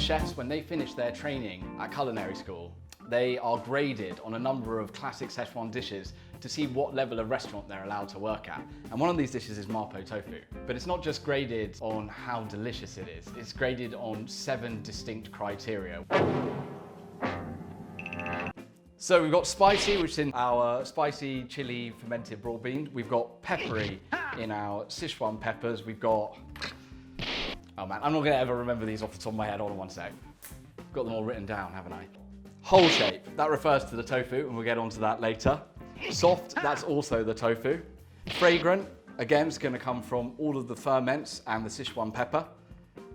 chefs, when they finish their training at culinary school, they are graded on a number of classic Sichuan dishes to see what level of restaurant they're allowed to work at. And one of these dishes is Mapo Tofu. But it's not just graded on how delicious it is, it's graded on 7 distinct criteria. So we've got spicy, which is in our spicy chili fermented broad bean. We've got peppery in our Sichuan peppers. We've got, oh man, I'm not gonna ever remember these off the top of my head. Hold on one sec. I've got them all written down, haven't I? Whole shape, that refers to the tofu, and we'll get onto that later. Soft, that's also the tofu. Fragrant, again, it's gonna come from all of the ferments and the Sichuan pepper.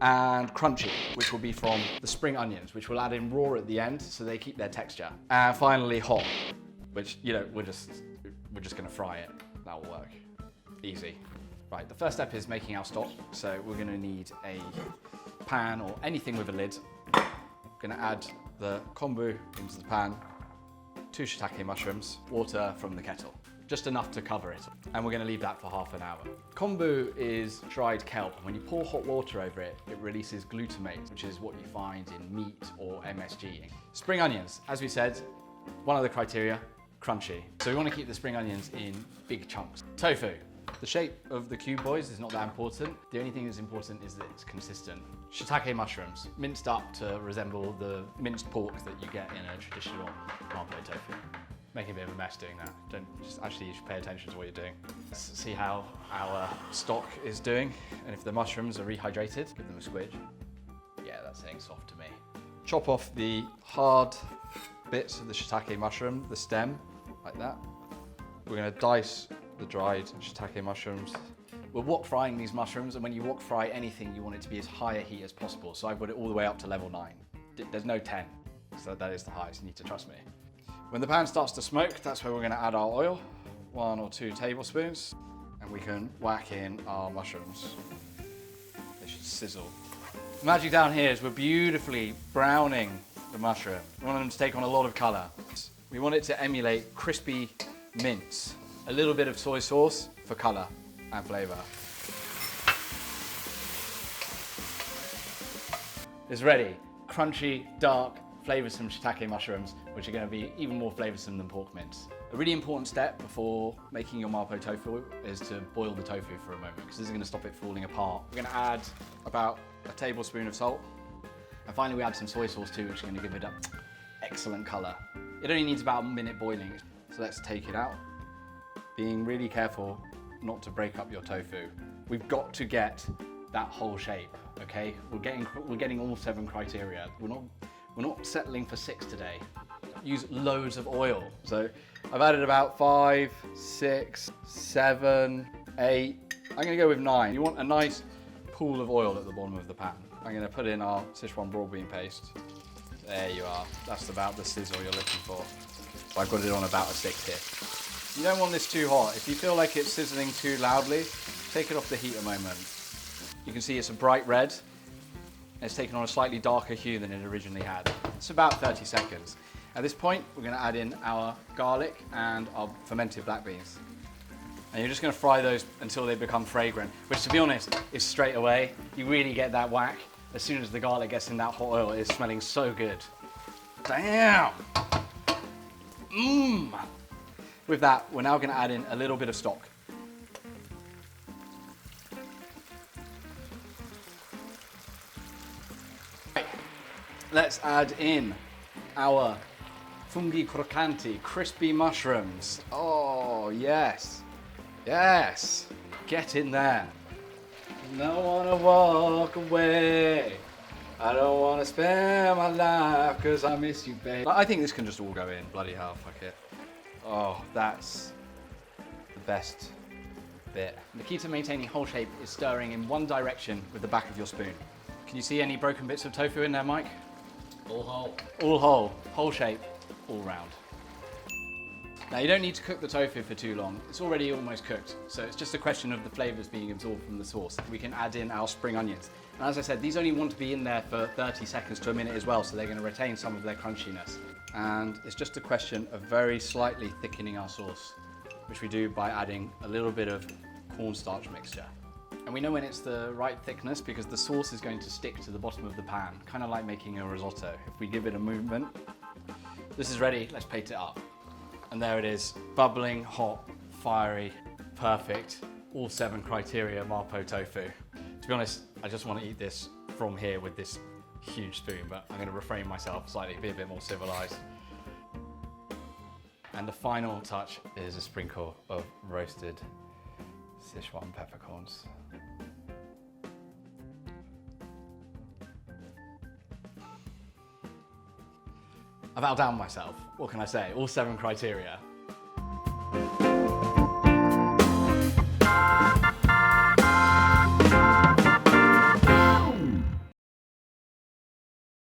And crunchy, which will be from the spring onions, which we'll add in raw at the end so they keep their texture. And finally hot, which, you know, we're just gonna fry it. That will work. Easy. Right, the first step is making our stock. So we're gonna need a pan or anything with a lid. Gonna add the kombu into the pan, 2 shiitake mushrooms, water from the kettle. Just enough to cover it. And we're gonna leave that for half an hour. Kombu is dried kelp. When you pour hot water over it, it releases glutamate, which is what you find in meat or MSG. Spring onions, as we said, one of the criteria, crunchy. So we wanna keep the spring onions in big chunks. Tofu. The shape of the cube, boys, is not that important. The only thing that's important is that it's consistent. Shiitake mushrooms, minced up to resemble the minced pork that you get in a traditional Mapo tofu. Making a bit of a mess doing that. You should pay attention to what you're doing. Let's see how our stock is doing. And if the mushrooms are rehydrated, give them a squidge. Yeah, that's saying soft to me. Chop off the hard bits of the shiitake mushroom, the stem, like that. We're gonna dice the dried shiitake mushrooms. We're wok frying these mushrooms, and when you wok fry anything, you want it to be as high a heat as possible. So I've got it all the way up to level 9. There's no 10, so that is the highest, you need to trust me. When the pan starts to smoke, that's where we're gonna add our oil, 1 or 2 tablespoons, and we can whack in our mushrooms. They should sizzle. The magic down here is we're beautifully browning the mushroom. We want them to take on a lot of color. We want it to emulate crispy mince. A little bit of soy sauce for color and flavor. It's ready. Crunchy, dark, flavoursome shiitake mushrooms, which are going to be even more flavoursome than pork mince. A really important step before making your Mapo tofu is to boil the tofu for a moment, because this is going to stop it falling apart. We're going to add about a tablespoon of salt. And finally we add some soy sauce too, which is going to give it an excellent colour. It only needs about a minute boiling, so let's take it out. Being really careful not to break up your tofu. We've got to get that whole shape, okay? We're getting all 7 criteria. We're not settling for 6 today. Use loads of oil. So I've added about 5, 6, 7, 8. I'm gonna go with 9. You want a nice pool of oil at the bottom of the pan. I'm gonna put in our Sichuan broad bean paste. There you are. That's about the sizzle you're looking for. So I've got it on about a 6 here. You don't want this too hot. If you feel like it's sizzling too loudly, take it off the heat a moment. You can see it's a bright red. It's taken on a slightly darker hue than it originally had. It's about 30 seconds. At this point, we're gonna add in our garlic and our fermented black beans. And you're just gonna fry those until they become fragrant, which to be honest, is straight away. You really get that whack as soon as the garlic gets in that hot oil. It's smelling so good. Damn! Mmm! With that, we're now gonna add in a little bit of stock. Let's add in our fungi croccanti, crispy mushrooms. Oh, yes. Yes. Get in there. I don't wanna walk away. I don't wanna spend my life because I miss you, babe. I think this can just all go in. Bloody hell, fuck it. Oh, that's the best bit. The key to maintaining whole shape is stirring in one direction with the back of your spoon. Can you see any broken bits of tofu in there, Mike? All whole. All whole, whole shape, all round. Now you don't need to cook the tofu for too long. It's already almost cooked, so it's just a question of the flavors being absorbed from the sauce. We can add in our spring onions. And as I said, these only want to be in there for 30 seconds to a minute as well, so they're going to retain some of their crunchiness. And it's just a question of very slightly thickening our sauce, which we do by adding a little bit of cornstarch mixture. And we know when it's the right thickness because the sauce is going to stick to the bottom of the pan, kind of like making a risotto. If we give it a movement, this is ready, let's plate it up. And there it is, bubbling, hot, fiery, perfect, all 7 criteria Mapo tofu. To be honest, I just want to eat this from here with this huge spoon, but I'm going to refrain myself slightly, be a bit more civilized. And the final touch is a sprinkle of roasted Sichuan peppercorns. I've outdone myself. What can I say? All 7 criteria.